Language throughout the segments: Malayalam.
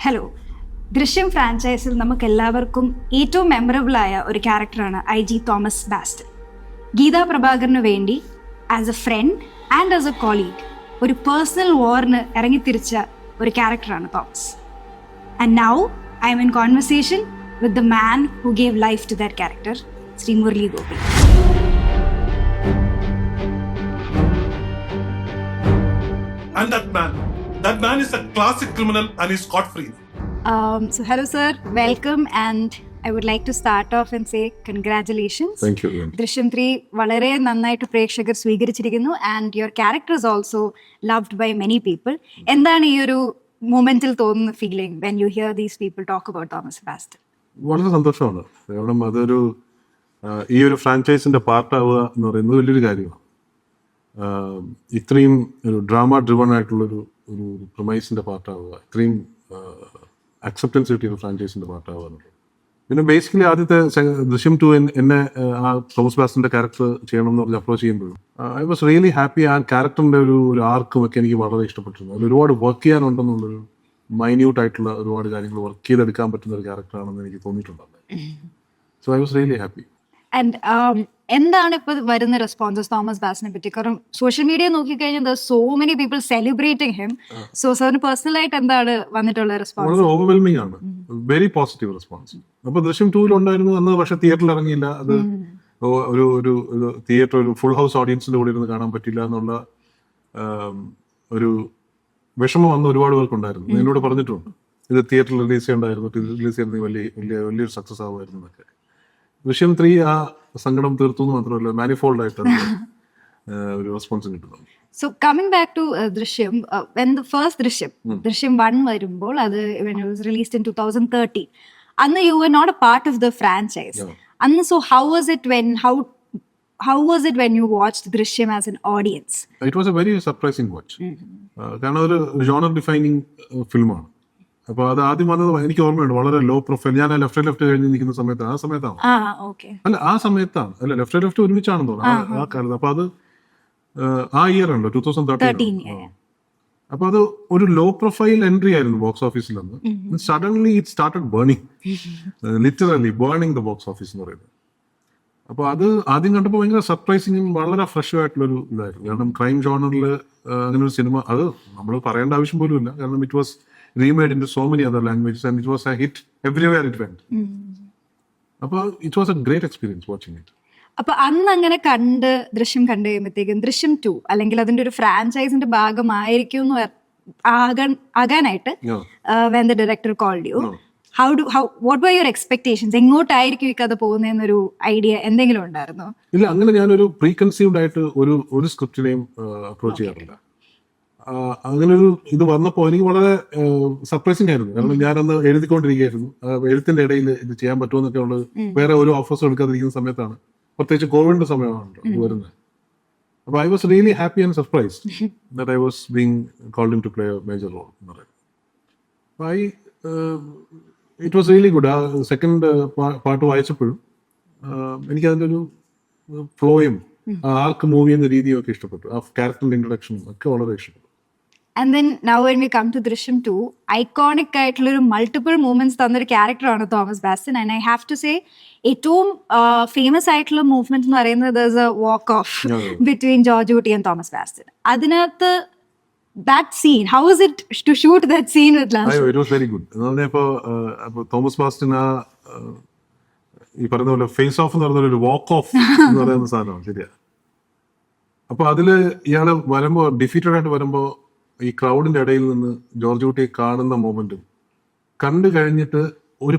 ഹലോ. ദൃശ്യം ഫ്രാഞ്ചൈസിൽ നമുക്കെല്ലാവർക്കും ഏറ്റവും മെമ്മറബിളായ ഒരു ക്യാരക്ടറാണ് IG തോമസ് ബാസ്റ്റൻ. ഗീതാ പ്രഭാകറിന് വേണ്ടി as a friend and as a colleague ഒരു പേഴ്സണൽ വാറിന് ഇറങ്ങിത്തിരിച്ച ഒരു ക്യാരക്ടറാണ് Thomas. And now I'm in conversation with the man who gave life to that character, Shri Murali Gopy. And that man is a classic criminal and he's scot-free. So hello sir, welcome, and I would like to start off and say congratulations. Thank you. ദൃശ്യം 3 വളരെ നന്നായിട്ട് പ്രേക്ഷകർ സ്വീകരിച്ചിരിക്കുന്നു, and your character is also loved by many people. എന്താണ് ഈ ഒരു മൊമെന്റിൽ തോന്നുന്ന feeling when you hear these people talk about Thomas Bastin? വളരെ സന്തോഷമാണ്. കാരണം അതൊരു ഈ ഒരു ഫ്രാഞ്ചൈസിന്റെ പാർട്ടാവുക എന്ന് പറയുന്നത് വലിയൊരു കാര്യമാണ്. ഇത്രയും ഒരു ഡ്രാമ ഡ്രിവൺ ആയിട്ടുള്ളൊരു ഒരു പ്രൊമൈസിന്റെ പാർട്ടാവുക, ഇത്രയും അക്സെപ്റ്റൻസ് കിട്ടിയ ഒരു ഫ്രാഞ്ചൈസിന്റെ പാർട്ടാവുക എന്നുള്ളത്. പിന്നെ ബേസിക്കലി ആദ്യത്തെ ദൃശ്യം 2 എന്നെ ആ തോമസ് ബാസ്റ്റന്റെ ക്യാരക്ടർ ചെയ്യണം എന്ന് പറഞ്ഞ് അപ്രോച്ച് ചെയ്യുമ്പോഴും ഐ വാസ് റിയലി ഹാപ്പി. ആ ക്യാരക്ടറിന്റെ ഒരു ആർക്കും ഒക്കെ എനിക്ക് വളരെ ഇഷ്ടപ്പെട്ടിരുന്നു. അതിൽ ഒരുപാട് വർക്ക് ചെയ്യാനുണ്ടെന്നുള്ളൊരു മൈന്യൂട്ട് ആയിട്ടുള്ള ഒരുപാട് കാര്യങ്ങൾ വർക്ക് ചെയ്തെടുക്കാൻ പറ്റുന്ന ഒരു ക്യാരക്ടറാണെന്ന് എനിക്ക് തോന്നിയിട്ടുണ്ടായിരുന്നു. So I was really happy. And എന്താണ് ഇപ്പോൾ വരുന്ന റെസ്പോൺസസ് തോമസ് ബാസ്റ്റനെ പറ്റി? കാരണം സോഷ്യൽ മീഡിയ നോക്കിക്കഴിഞ്ഞാൽ so many people celebrating him. So സാറിന് പേഴ്സണലായിട്ട് എന്താണ് വന്നിട്ടുള്ള റെസ്പോൺസ്? വളരെ ഓവർവെൽമിംഗ് ആണ്, വെരി പോസിറ്റീവ് റെസ്പോൺസ്. അപ്പൊ ദൃശ്യം 2 ഉണ്ടായിരുന്നു അന്ന്, പക്ഷെ തിയേറ്ററിൽ ഇറങ്ങിയില്ല. അത് ഒരു തിയേറ്റർ ഒരു ഫുൾ ഹൗസ് ഓഡിയൻസിന്റെ കൂടെ ഇരുന്ന് കാണാൻ പറ്റില്ല എന്നുള്ള ഒരു വിഷമം വന്ന് ഒരുപാട് പേർക്കുണ്ടായിരുന്നു. എന്നോട് പറഞ്ഞിട്ടുണ്ട് ഇത് തിയേറ്ററിൽ റിലീസ് ചെയ്യണ്ടായിരുന്നു, റിലീസ് ചെയ്യുന്നത് വലിയൊരു സക്സസ് ആവുമായിരുന്നു എന്നൊക്കെ. ദൃശ്യം 3 ആ സങ്കടം തീർത്തു എന്ന് മാത്രമല്ല, മാനിഫോൾഡ് ആയിട്ട് ഒരു റെസ്പോൺസ് കിട്ടുന്നു. So coming back to Drishyam, when the first Drishyam 1 വരുമ്പോൾ അത് റിലീസ്ഡ് ഇൻ 2013. അന്ന് you were not a part of the franchise അന്ന്. So how was it when you watched Drishyam as an audience? It was a very surprising watch. കാരണം ഒരു ജോണർ ഡിഫൈനിങ് ഫിലിമാണ്. അപ്പൊ അത് ആദ്യം വന്നത് എനിക്ക് ഓർമ്മയുണ്ട്, വളരെ ലോ പ്രൊഫൈൽ. ഞാൻ ലെഫ്റ്റ് കഴിഞ്ഞ് നിൽക്കുന്ന സമയത്താണ്. ആ സമയത്താണ് അല്ല ലെഫ്റ്റ് ഒരുമിച്ചാണെന്ന് തോന്നുന്നു ആ കാലത്ത്. അപ്പൊ അത് ആ ഇയർ ഉണ്ടോ 2013. അപ്പൊ അത് ഒരു ലോ പ്രൊഫൈൽ എൻട്രി ആയിരുന്നു ബോക്സ് ഓഫീസിൽ നിന്ന്. Suddenly it started burning, literally burning the box office എന്ന് പറയുന്നത്. അപ്പൊ അത് ആദ്യം കണ്ടപ്പോൾ ഭയങ്കര സർപ്രൈസിങ്ങും വളരെ ഫ്രഷ് ആയിട്ടുള്ളൊരു ഇതായിരുന്നു. കാരണം ക്രൈം ജോണറിൽ അങ്ങനെ ഒരു സിനിമ അത് നമ്മൾ പറയേണ്ട ആവശ്യം പോലും ഇല്ല. കാരണം it was remade into so many other languages and it was a hit everywhere it went. അപ്പോൾ it was a great experience watching it. അപ്പൊ അന്ന് അങ്ങനെ ദൃശ്യം കണ്ടു കഴിയുമ്പോഴത്തേക്കും ദൃശ്യം 2 അല്ലെങ്കിൽ അതിന്റെ ഒരു ഫ്രാഞ്ചൈസിന്റെ ഭാഗമായിരിക്കും ആകാനായിട്ട് when the director called you, what were your expectations? എങ്ങോട്ടായിരിക്കും ഈ കഥ പോകുന്നതെന്നൊരു ഐഡിയ എന്തെങ്കിലും ഉണ്ടായിരുന്നോ? ഇല്ല, അങ്ങനെ ഞാനൊരു പ്രീ കൺസീവ്ഡ് ആയിട്ട് ഒരു സ്ക്രിപ്റ്റിനെയും അപ്രോച്ച് ചെയ്യാറില്ല. അങ്ങനെ ഒരു ഇത് വന്നപ്പോൾ എനിക്ക് വളരെ സർപ്രൈസിംഗ് ആയിരുന്നു. കാരണം ഞാനന്ന് എഴുതിക്കൊണ്ടിരിക്കുകയായിരുന്നു. എഴുത്തിന്റെ ഇടയിൽ ഇത് ചെയ്യാൻ പറ്റുമെന്നൊക്കെ ഉള്ളത് വേറെ ഒരു ഓഫേഴ്സും എടുക്കാതിരിക്കുന്ന സമയത്താണ്. പ്രത്യേകിച്ച് കോവിഡിന്റെ സമയമാണല്ലോ ഇത് വരുന്നത്. അപ്പൊ I was really happy and surprised that I was being called in to play a major role എന്ന് പറയുന്നത്. It was really good. ആ സെക്കൻഡ് പാർട്ട് വായിച്ചപ്പോഴും എനിക്കതിൻ്റെ ഒരു ഫ്ലോയും ആർക്ക് മൂവ് ചെയ്യുന്ന രീതിയും ഒക്കെ ഇഷ്ടപ്പെട്ടു. ആ ക്യാരക്ടറിന്റെ ഇൻട്രൊഡക്ഷനും ഒക്കെ വളരെ ഇഷ്ടപ്പെട്ടു. And then now when we come to ദൃശ്യം 2, ഐക്കോണിക് ആയിട്ടുള്ളൊരു മൾട്ടിപ്പിൾ മൂവ്മെന്റ്സ് തന്നൊരു ക്യാരക്ടറാണ് Thomas Bastin. And I have to say ഏറ്റവും ഫേമസ് ആയിട്ടുള്ള മൂവ്മെന്റ് എന്ന് പറയുന്നത് a walk off between George Kutty and Thomas Bastin. അതിനകത്ത് that scene, how was it to shoot that scene with Lance? It was very good. ഇപ്പോ തോമസ് ബാസ്റ്റൻ ഈ പറയുന്ന പോലെ ഫേസ് ഓഫ് എന്ന് പറഞ്ഞൊരു വാക്ക് ഓഫ് എന്ന് പറയുന്ന സാധനമാണ്. ശരിയാ. അപ്പൊ അതില് ഇയാള് വരുമ്പോ ഡിഫീറ്റഡ് ആയിട്ട് വരുമ്പോ ഈ ക്രൗഡിന്റെ ഇടയിൽ നിന്ന് ജോർജ് കുട്ടിയെ കാണുന്ന മൊമെന്റും കണ്ടു കഴിഞ്ഞിട്ട് ഒരു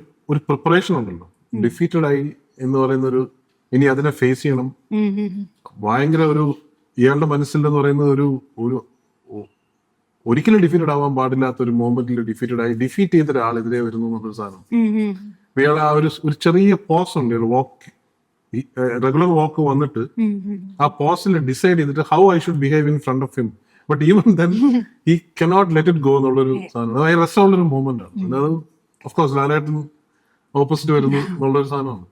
പ്രിപ്പറേഷൻ ഉണ്ടല്ലോ. ഡിഫീറ്റഡ് ആയി എന്ന് പറയുന്ന ഇനി അതിനെ ഫേസ് ചെയ്യണം. ഭയങ്കര ഇയാളുടെ മനസ്സിൽ എന്ന് പറയുന്നത് ഒരു ഒരിക്കലും ഡിഫീറ്റഡ് ആവാൻ പാടില്ലാത്ത ഒരു മൊമെന്റിൽ ഡിഫീറ്റ് ചെയ്ത ഒരാളെതിരെ വരുന്നു എന്നുള്ളൊരു സാധനം. ഇയാൾ ആ ഒരു ചെറിയ പോസ് ഉണ്ട്, റെഗുലർ വാക്ക് വന്നിട്ട് ആ പോസിൽ ഡിസൈഡ് ചെയ്തിട്ട് how I should behave in front of him. But even then he cannot let it go എന്നുള്ളൊരു സാധനം. അത് രസമുള്ളൊരു മൊമെന്റ് ആണ്. അത് ഓഫ് കോഴ്സ് ലാലേട്ടൻ ഓപ്പോസിറ്റ് വരുന്നു എന്നുള്ളൊരു സാധനമാണ്.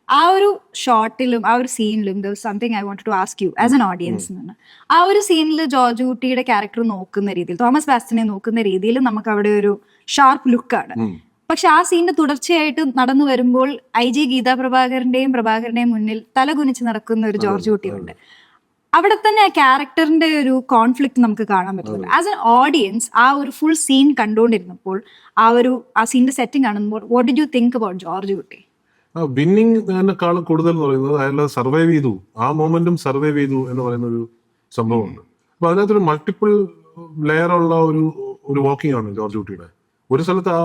ആ ഒരു ഷോട്ടിലും ആ ഒരു സീനിലും there was something I wanted to ask you as an audience എന്നാണ്. ആ ഒരു സീനിൽ ജോർജ് കുട്ടിയുടെ ക്യാരക്ടർ നോക്കുന്ന രീതിയിൽ, തോമസ് ബാസ്റ്റിനെ നോക്കുന്ന രീതിയിൽ നമുക്ക് അവിടെ ഒരു ഷാർപ്പ് ലുക്കാണ്. പക്ഷെ ആ സീനിന്റെ തുടർച്ചയായിട്ട് നടന്നു വരുമ്പോൾ IG ഗീതാ പ്രഭാകരന്റെയും മുന്നിൽ തലകുനിച്ച് നടക്കുന്ന ഒരു ജോർജ് കുട്ടിയുണ്ട്. അവിടെ തന്നെ ആ ക്യാരക്ടറിന്റെ ഒരു കോൺഫ്ലിക്ട് നമുക്ക് കാണാൻ പറ്റുന്നുണ്ട്. ആസ് എൻ ഓഡിയൻസ് ആ ഒരു ഫുൾ സീൻ കണ്ടുകൊണ്ടിരുന്നപ്പോൾ ആ സീനിന്റെ സെറ്റിംഗ് കാണുമ്പോൾ what did you think about George കുട്ടി? വിന്നിങ്ങിനേക്കാളും കൂടുതൽ എന്ന് പറയുന്നത് അയാൾ സർവൈവ് ചെയ്തു, ആ മൊമെന്റും സർവൈവ് ചെയ്തു എന്ന് പറയുന്ന ഒരു സംഭവമുണ്ട്. അപ്പൊ അതിനകത്തൊരു മൾട്ടിപ്പിൾ ലെയർ ഉള്ള ഒരു വാക്കിംഗ് ആണ് ജോർജ് കുട്ടിയുടെ. ഒരു സ്ഥലത്ത്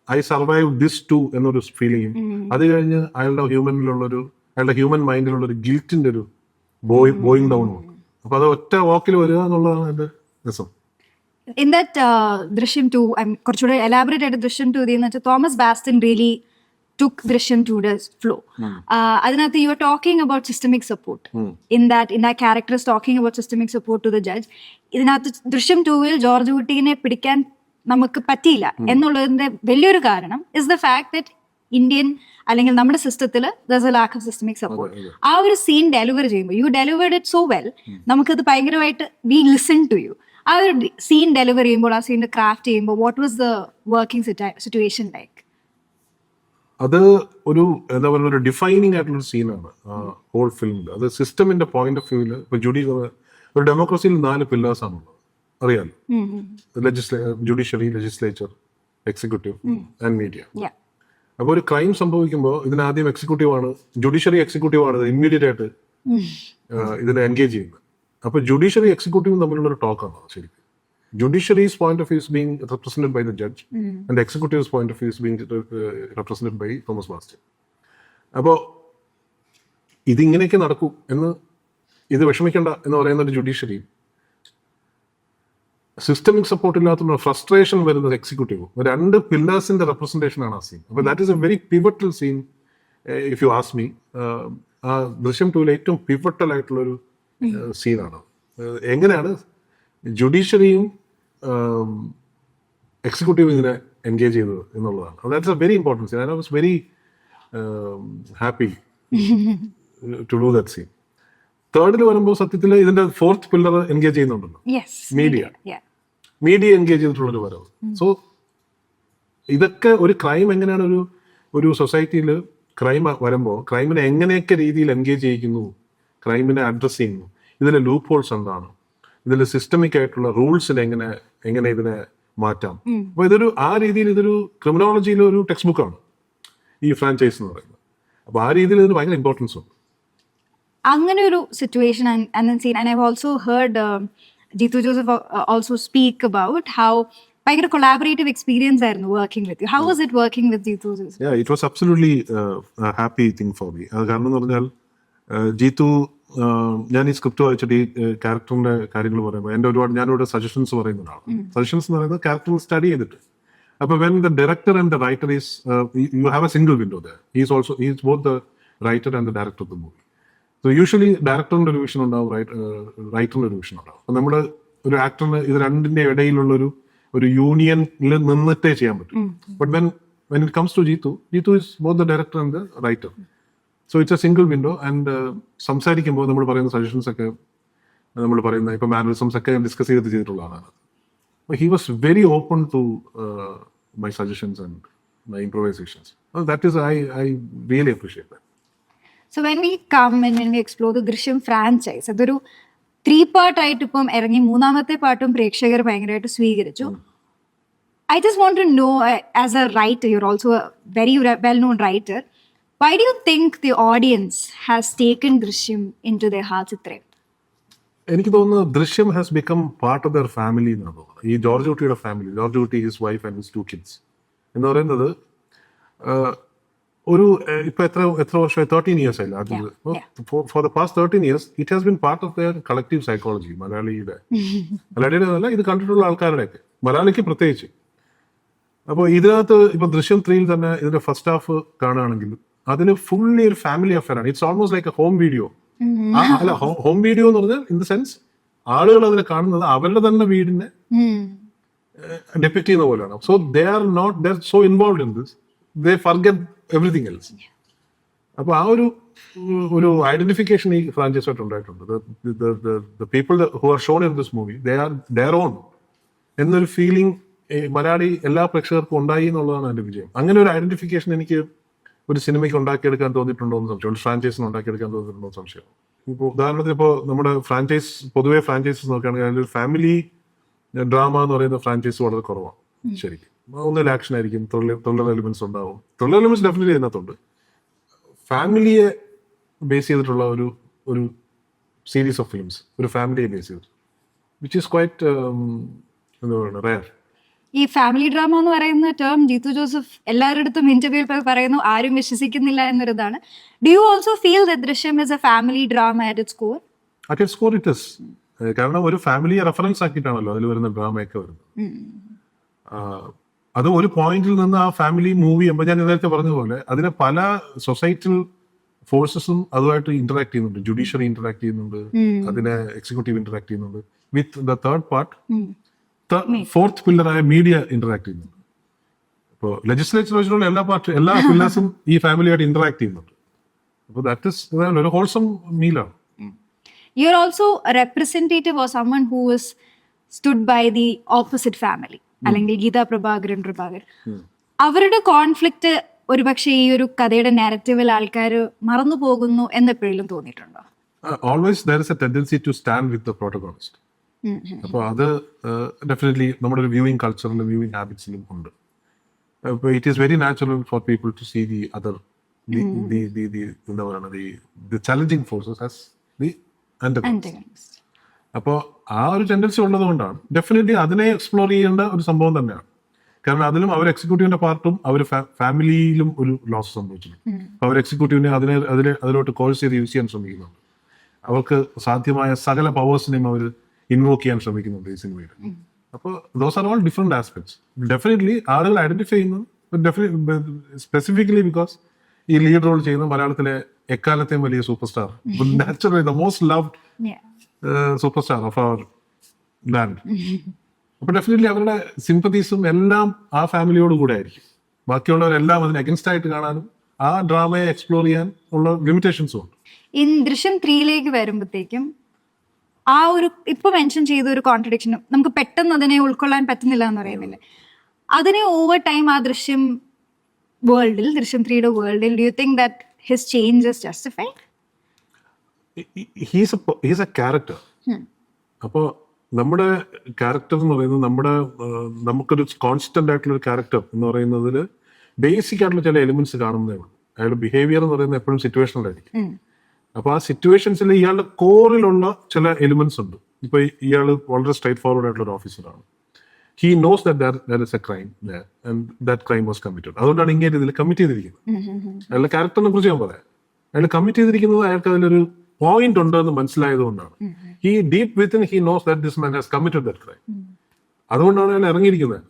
ഐ സർവൈവ് ദിസ് ടു എന്നൊരു ഫീലിംഗും, അത് കഴിഞ്ഞ് അയാളുടെ ഹ്യൂമൻ മൈൻഡിലുള്ള ഒരു ഗിൽറ്റിന്റെ ഒരു ബോയിങ് ഡൗൺ ഉണ്ട്. അപ്പൊ അത് ഒറ്റ വാക്കിൽ വരിക എന്നുള്ളതാണ് എന്റെ രസം. ഇൻ ദാറ്റ് ദൃശ്യം 2 കുറച്ചുകൂടെ എലാബറേറ്റ് ആയിട്ട് ദൃശ്യം 2 എന്ന് വെച്ചാൽ തോമസ് ബാസ്റ്റിൻ റിയലി took ദൃശ്യം 2 flow. അതിനകത്ത് you are talking about systemic support. In that character is talking about systemic support to the judge. ഇതിനകത്ത് ദൃശ്യം 2 ജോർജ് കുട്ടീനെ പിടിക്കാൻ നമുക്ക് പറ്റിയില്ല എന്നുള്ളതിന്റെ വലിയൊരു കാരണം is the fact that Indian അല്ലെങ്കിൽ നമ്മുടെ സിസ്റ്റത്തിൽ there's a lack of systemic support. ആ ഒരു സീൻ ഡെലിവർ ചെയ്യുമ്പോൾ you delivered it so well, നമുക്കത് ഭയങ്കരമായിട്ട് we listen to you. ആ ഒരു സീൻ ഡെലിവർ ചെയ്യുമ്പോൾ, ആ സീൻ ക്രാഫ്റ്റ് ചെയ്യുമ്പോൾ what was the working situation like? അത് ഒരു എന്താ പറയുക, ഒരു ഡിഫൈനിങ് ആയിട്ടുള്ള സീനാണ് ഹോൾ ഫിലിമിൽ. അത് സിസ്റ്റമിന്റെ പോയിന്റ് ഓഫ് വ്യൂവിൽ ഇപ്പൊ ഒരു ഡെമോക്രസിയിൽ 4 പില്ലേഴ്സ് ആണുള്ളത്, അറിയാലോ. Judiciary, legislature, executive and media. അപ്പൊ ഒരു ക്രൈം സംഭവിക്കുമ്പോൾ ഇതിനാദ്യം എക്സിക്യൂട്ടീവ് ആണ്, ജുഡീഷ്യറി എക്സിക്യൂട്ടീവ് ആണ് ഇമ്മീഡിയറ്റ് ആയിട്ട് ഇതിനെ എൻഗേജ് ചെയ്യുന്നത്. അപ്പൊ ജുഡീഷ്യറി എക്സിക്യൂട്ടീവും തമ്മിലുള്ള ഒരു ടോക്കാണ് ശരിക്കും. Judiciary's point of view is being represented by the judge, and the executive's point of view is being represented by Thomas Bastian. അപ്പോൾ ഇതിങ്ങനെയൊക്കെ നടക്കൂ എന്ന്, ഇത് വിഷമിക്കേണ്ട എന്ന് പറയുന്ന ഒരു ജുഡീഷ്യറി, സിസ്റ്റമിക് സപ്പോർട്ട് ഇല്ലാത്ത ഫ്രസ്ട്രേഷൻ വരുന്നത് എക്സിക്യൂട്ടീവ്. 2 പില്ലേഴ്സിന്റെ റെപ്രസെന്റേഷൻ ആണ് ആ സീൻ. അപ്പോൾ that is a very pivotal scene if you ask me. ആ ദൃശ്യം 2 ഏറ്റവും പിവറ്റൽ ആയിട്ടുള്ളൊരു സീനാണ്. എങ്ങനെയാണ് ജുഡീഷ്യറിയും എക്സിക്യൂട്ടീവ് ഇതിനെ എൻഗേജ് ചെയ്തത് എന്നുള്ളതാണ്. That's a very important scene. I was very happy to do that scene. 3rd വരുമ്പോൾ സത്യത്തിൽ ഇതിന്റെ 4th പില്ലർ എൻഗേജ് ചെയ്യുന്നുണ്ടല്ലോ, മീഡിയ എൻഗേജ് ചെയ്തിട്ടുള്ളൊരു വരവ്. സോ ഇതൊക്കെ ഒരു ക്രൈം എങ്ങനെയാണ് ഒരു സൊസൈറ്റിയിൽ ക്രൈം വരുമ്പോൾ ക്രൈമിനെ എങ്ങനെയൊക്കെ രീതിയിൽ എൻഗേജ് ചെയ്യിക്കുന്നു, ക്രൈമിനെ അഡ്രസ് ചെയ്യുന്നു, ഇതിലെ ലൂപ്പ് ഹോൾസ് എന്താണ്, ഇതിൽ സിസ്റ്റമിക് ആയിട്ടുള്ള റൂൾസിനെ എങ്ങനെ ഇതിനെ മാറ്റാം. അപ്പൊ ആ രീതിയിൽ ഇതൊരു ക്രിമിനോളജിയിലെ ഒരു ടെക്സ്റ്റ് ബുക്കാണ് ഈ ഫ്രാഞ്ചൈസ് എന്ന് പറയുന്നത്. അപ്പൊ ആ രീതിയിൽ ഇതിന് ഭയങ്കര ഇമ്പോർട്ടൻസ് ഉണ്ട്. അങ്ങനെ ഒരു situation and I've also heard Jeetu Joseph also speak about how ഭയങ്കര കൊളാബറേറ്റീവ് എക്സ്പീരിയൻസ് ആയിരുന്നു working with you. How was it working with Jeethu Joseph? Yeah, it was absolutely a happy thing for me. കാരണം എന്ന് പറഞ്ഞാൽ ജീതു, ഞാൻ ഈ സ്ക്രിപ്റ്റ് വായിച്ചിട്ട് ഈ ക്യാരക്ടറിന്റെ കാര്യങ്ങൾ പറയുമ്പോൾ ഞാനിവിടെ സജഷൻസ് പറയുന്ന ഒരാളാണ്. സജഷൻസ് എന്ന് പറയുന്നത് ക്യാരക്ടർ സ്റ്റഡി ചെയ്തിട്ട്. അപ്പൊ when the director and the writer is you have a single window there. Is both the writer and the director of the movie. So usually ഡയറക്ടറിന്റെ ഒരു വിഷൻ ഉണ്ടാവും, റൈറ്ററിന്റെ ഒരു വിഷൻ ഉണ്ടാവും. അപ്പൊ നമ്മുടെ ഒരു ആക്ടറിന് ഇത് രണ്ടിന്റെ ഇടയിലുള്ള ഒരു യൂണിയനിൽ നിന്നിട്ടേ ചെയ്യാൻ പറ്റും. But when it comes to Jeethu is both the director and the writer. So it's a single window. And സംസാരിക്കുമ്പോൾ നമ്മൾ പറയുന്ന സജഷൻസ് ഒക്കെ, നമ്മൾ പറയുന്ന ഇപ്പൊ മാനറിസംസ് ഒക്കെ ഡിസ്കസ് ചെയ്തിട്ടുള്ള ആളാണ്. He was very open to my suggestions and my improvisations. That is I really appreciate that. So when we come and when we explore the ദൃശ്യം franchise, അതൊരു 3 part ആയിട്ട് ഇപ്പം ഇറങ്ങി, 3ാമത്തെ പാർട്ടും പ്രേക്ഷകർ ഭയങ്കരമായിട്ട് സ്വീകരിച്ചു. I just want to know, as a writer, you're also a very well-known writer, why do you think the audience has taken ദൃശ്യം into their hearts ഇത്രയും? എനിക്ക് തോന്നുന്നു ദൃശ്യം has become part of there family എന്നാണ് തോന്നുന്നത്. ഈ ജോർജ് കുട്ടിയുടെ ഫാമിലി, ജോർജ് കുട്ടി, his wife and his 2 kids എന്ന് പറയുന്നത് ഒരു ഇപ്പൊ എത്ര വർഷമായി, 13 years ആയില്ല. For the past 13 years it has been part of there collective psychology. മലയാളിയുടെ അല്ല, ഇത് കണ്ടിട്ടുള്ള ആൾക്കാരുടെയൊക്കെ, മലയാളിക്ക് പ്രത്യേകിച്ച്. അപ്പോൾ ഇതിനകത്ത് ഇപ്പൊ ദൃശ്യം 3 തന്നെ ഇതിന്റെ ഫസ്റ്റ് ഹാഫ് കാണുകയാണെങ്കിൽ അതിന് ഫുള്ളി ഒരു ഫാമിലി അഫെയർ ആണ്. It's almost like A home video. അല്ല, ഹോം വീഡിയോ എന്ന് പറഞ്ഞാൽ ഇൻ ദ സെൻസ് ആളുകൾ അതിനെ കാണുന്നത് അവരുടെ തന്നെ വീടിനെ ഡെപിക്ട് ചെയ്യുന്ന പോലെയാണ്. So they are so involve in this, they forget everything else. അപ്പോൾ ആ ഒരു ഐഡന്റിഫിക്കേഷൻ ഈ ഫ്രാഞ്ചൈസായിട്ട് ഉണ്ടായിട്ടുണ്ട്. People who are shown in this movie they are their own എന്നൊരു ഫീലിംഗ് മലയാളി എല്ലാ പ്രേക്ഷകർക്കും ഉണ്ടായി എന്നുള്ളതാണ് എൻ്റെ വിജയം. അങ്ങനെ ഒരു ഐഡന്റിഫിക്കേഷൻ എനിക്ക് ഒരു സിനിമയ്ക്ക് ഉണ്ടാക്കിയെടുക്കാൻ തോന്നിയിട്ടുണ്ടോ എന്ന് സംശയം, ഒരു ഫ്രാഞ്ചൈസിന് ഉണ്ടാക്കിയെടുക്കാൻ തോന്നിയിട്ടുണ്ടോ എന്ന് സംശയം. ഇപ്പോൾ ഉദാഹരണത്തിന് ഇപ്പോൾ നമ്മുടെ പൊതുവെ ഫ്രാഞ്ചൈസസ് നോക്കുകയാണെങ്കിൽ അതിലൊരു ഫാമിലി ഡ്രാമ എന്ന് പറയുന്ന ഫ്രാഞ്ചൈസ് വളരെ കുറവാണ് ശരിക്കും. ഒന്നിൽ ആക്ഷൻ ആയിരിക്കും, ത്രില്ലർ എലിമെന്റ്സ് ഉണ്ടാവും. ത്രില്ലർ എലിമെന്റ്സ് ഡെഫിനറ്റ്ലി അതിനകത്തുണ്ട്. ഫാമിലിയെ ബേസ് ചെയ്തിട്ടുള്ള ഒരു സീരീസ് ഓഫ് ഫിലിംസ്, ഒരു ഫാമിലിയെ ബേസ് ചെയ്തിട്ട്, വിച്ച് ഈസ് ക്വൈറ്റ് എന്താ പറയുക, റെയർ. ഈ ഫാമിലി ഡ്രാമ എന്ന് പറയുന്ന ടേം ജീത്തു ജോസഫ് എല്ലാവരുടെ അടുത്തും ഇന്റർവ്യൂവിൽ പറയുന്നു, ആരും വിശ്വസിക്കുന്നില്ല എന്നൊരിതാണ്. Do you also feel that Drishyam is a family drama at its core? At its core it is. കാരണം ഒരു ഫാമിലിയെ റെഫറൻസ് ആക്കിയിട്ടാണല്ലോ അതിൽ വരുന്ന ഡ്രാമയൊക്കെ വരുന്നത്. അത് ഒരു പോയിന്റിൽ നിന്ന് ആ ഫാമിലി മൂവി ചെയ്യുമ്പോൾ ഞാൻ നേരത്തെ പറഞ്ഞ പോലെ അതിനെ പല സൊസൈറ്റൽ ഫോഴ്സസും അതുമായിട്ട് ഇന്ററാക്ട് ചെയ്യുന്നുണ്ട്. ജുഡീഷ്യറി ഇന്ററാക്ട് ചെയ്യുന്നുണ്ട്, അതിനെ എക്സിക്യൂട്ടീവ് ഇന്ററാക്ട് ചെയ്യുന്നുണ്ട്, with the third part fourth പില്ലറായ മീഡിയ ഇന്ററാക്ട് ചെയ്യുന്നുണ്ട്. ഇപ്പോൾ ലെജിസ്ലേച്ചർ വെച്ചിട്ടുള്ള എല്ലാ പില്ലേഴ്സും ഈ ഫാമിലിയായിട്ട് ഇന്ററാക്ട് ചെയ്യുന്നുണ്ട്. അപ്പോൾ ദാറ്റ് ഇസ് ഒരു wholesome മീലാണ്. You are also a representative or someone who is stood by the opposite family. അല്ലെങ്കിൽ ഗീതാ പ്രഭാകരൻ. അവരുടെ കോൺഫ്ലിക്റ്റ് ഒരുപക്ഷെ ഈ ഒരു കഥയുടെ നാരറ്റീവിൽ ആൾക്കാർ മറന്നു പോകുന്നു എന്നെപ്പോഴും തോന്നിയിട്ടുണ്ടോ? Always there is a tendency to stand with the protagonist. അപ്പോൾ അത് ഡെഫിനറ്റ്ലി നമ്മുടെ ഒരു വ്യൂയിങ് കൾച്ചറിലും വ്യൂയിങ് ഹാബിറ്റ്സിലും ഉണ്ട്. അപ്പോൾ it is very natural for people to see the other എന്താ പറയുക the challenging forces as the antagonist. അപ്പോൾ ആ ഒരു ടെൻഡൻസി ഉള്ളത് കൊണ്ടാണ് ഡെഫിനറ്റ്ലി അതിനെ എക്സ്പ്ലോർ ചെയ്യേണ്ട ഒരു സംഭവം തന്നെയാണ്. കാരണം അതിലും അവർ എക്സിക്യൂട്ടീവിന്റെ പാർട്ടും അവർ ഫാമിലിയിലും ഒരു ലോസ് സംഭവിച്ചിട്ടുണ്ട്. അവർ എക്സിക്യൂട്ടീവിനെ അതിലോട്ട് കോഴ്സ് ചെയ്ത് യൂസ് ചെയ്യാൻ ശ്രമിക്കുന്നുണ്ട്. അവർക്ക് സാധ്യമായ സകല പവേഴ്സിനെയും അവർ ഇൻവോക്ക് ചെയ്യാൻ ശ്രമിക്കുന്നുണ്ട് ഈ സിനിമയിൽ. അപ്പോൾ those are all different aspects. Definitely ആളുകൾ ഐഡന്റിഫൈ ചെയ്യുന്നത് സ്പെസിഫിക്കലി ബിക്കോസ് ഈ ലീഡ് റോൾ ചെയ്യുന്ന മലയാളത്തിലെ എക്കാലത്തെയും വലിയ super star, naturally the most loved super star of our land. അപ്പൊ ഡെഫിനറ്റ്ലി അവരുടെ സിമ്പതീസും എല്ലാം ആ ഫാമിലിയോട് കൂടെ ആയിരിക്കും. ബാക്കിയുള്ളവരെല്ലാം അതിന് അഗൻസ്റ്റ് ആയിട്ട് കാണാനും ആ ഡ്രാമയെ എക്സ്പ്ലോർ ചെയ്യാൻ ഉള്ള ലിമിറ്റേഷൻസും ഉണ്ട്. ഇൻ ദൃശ്യം 3 വരുമ്പോഴത്തേക്കും ആ ഒരു ഇപ്പൊ മെൻഷൻ ചെയ്ത ഒരു കോൺട്രഡിക്ഷനും നമുക്ക് പെട്ടെന്ന് അതിനെ ഉൾക്കൊള്ളാൻ പറ്റുന്നില്ല എന്ന് പറയുന്നില്ലേ, അതിനെ ഓവർ ടൈം ആ ദൃശ്യം 3 വേൾഡിൽ do you think that his change is justified? He's A character. അപ്പോൾ നമ്മുടെ ക്യാരക്ടർ എന്ന് പറയുന്നത് നമുക്കൊരു കോൺസ്റ്റന്റ് ആയിട്ടുള്ള ഒരു ക്യാരക്ടർ എന്ന് പറയുന്നതിൽ ബേസിക് ആയിട്ടുള്ള ചില എലിമെന്റ്സ് കാണുന്നതേ ഉള്ളൂ. അയാളുടെ ബിഹേവിയർ എന്ന് പറയുന്നത് എപ്പോഴും സിറ്റുവേഷണൽ ആയിരിക്കും. അപ്പോൾ ആ സിറ്റുവേഷൻസിൽ ഇയാളുടെ കോറിലുള്ള ചില എലിമെന്റ്സ് ഉണ്ട്. ഇപ്പൊ ഇയാൾ വളരെ സ്ട്രൈറ്റ് ഫോർവേഡ് ആയിട്ടുള്ള ഒരു ഓഫീസറാണ്. He knows that there is a crime there and that crime was committed. അതുകൊണ്ടാണ് ഇങ്ങനെ ഇതിൽ കമ്മിറ്റ് ചെയ്തിരിക്കുന്നത്. അയാളുടെ ക്യാരക്ടറിനെ കുറിച്ച് ഞാൻ പറയാം. അയാൾ കമ്മിറ്റ് ചെയ്തിരിക്കുന്നത് അയാൾക്ക് അതിലൊരു പോയിന്റ് ഉണ്ടെന്ന് മനസ്സിലായതുകൊണ്ടാണ്. He deep within he knows that this man has committed that crime. അതുകൊണ്ടാണ് അയാൾ ഇറങ്ങിയിരിക്കുന്നത്.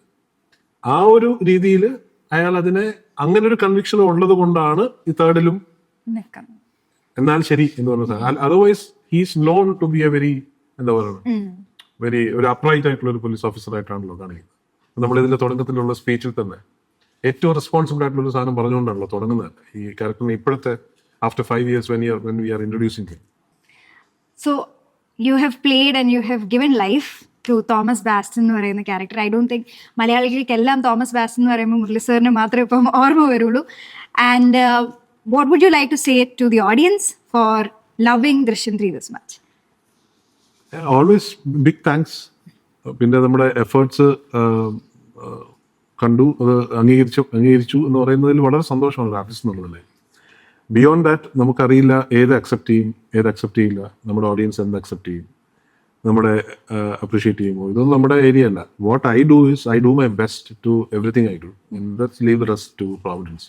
ആ ഒരു രീതിയിൽ അയാൾ അതിനെ അങ്ങനെ ഒരു കൺവിക്ഷൻ ഉള്ളത് കൊണ്ടാണ് ഈ തേർഡിലും എന്നാൽ ശരി എന്ന് പറഞ്ഞത്. Otherwise he's known to be a very എന്താ പറയുക ഒരു അപ്രൈറ്റ് ആയിട്ടുള്ള ഒരു പോലീസ് ഓഫീസർ ആയിട്ടാണല്ലോ കാണിക്കുന്നത്. നമ്മൾ ഇതിന്റെ തുടക്കത്തിലുള്ള സ്പീച്ചിൽ തന്നെ ഏറ്റവും റെസ്പോൺസിബിൾ ആയിട്ടുള്ള ഒരു സാധനം പറഞ്ഞുകൊണ്ടാണല്ലോ തുടങ്ങുന്നത് ഈ ക്യാരക്ടറിനെ ഇപ്പോഴത്തെ after 5 years when we are introducing him. So you have played and you have given life to Thomas Bastin എന്ന് പറയുന്ന ക്യാരക്ടർ. ഐ ഡോണ്ട് തിങ്ക് മലയാളികൾക്കെല്ലാം തോമസ് ബാസ്റ്റൻ എന്ന് പറയുമ്പോൾ മുരളി സാറിന് മാത്രമേ ഇപ്പം ഓർമ്മ വരുള്ളൂ. And what would you like to say to the audience for loving Drishyam 3 this much? Always big thanks. പിന്നെ നമ്മുടെ എഫേർട്സ് കണ്ടു, അത് അംഗീകരിച്ചു എന്ന് പറയുന്നതിൽ വളരെ സന്തോഷമാണ് ആർട്ടിസ്റ്റ് എന്നുള്ളതല്ലേ. ബിയോണ്ട് ദാറ്റ് നമുക്കറിയില്ല ഏത് അക്സെപ്റ്റ് ചെയ്യും, ഏത് അക്സെപ്റ്റ് ചെയ്യില്ല, നമ്മുടെ ഓഡിയൻസ് എന്ത് അക്സെപ്റ്റ് ചെയ്യും, നമ്മുടെ അപ്രീഷിയേറ്റ് ചെയ്യുമോ, ഇതൊന്നും നമ്മുടെ ഏരിയ അല്ല. What I do is I do my best to everything I do, let's leave the rest to Providence.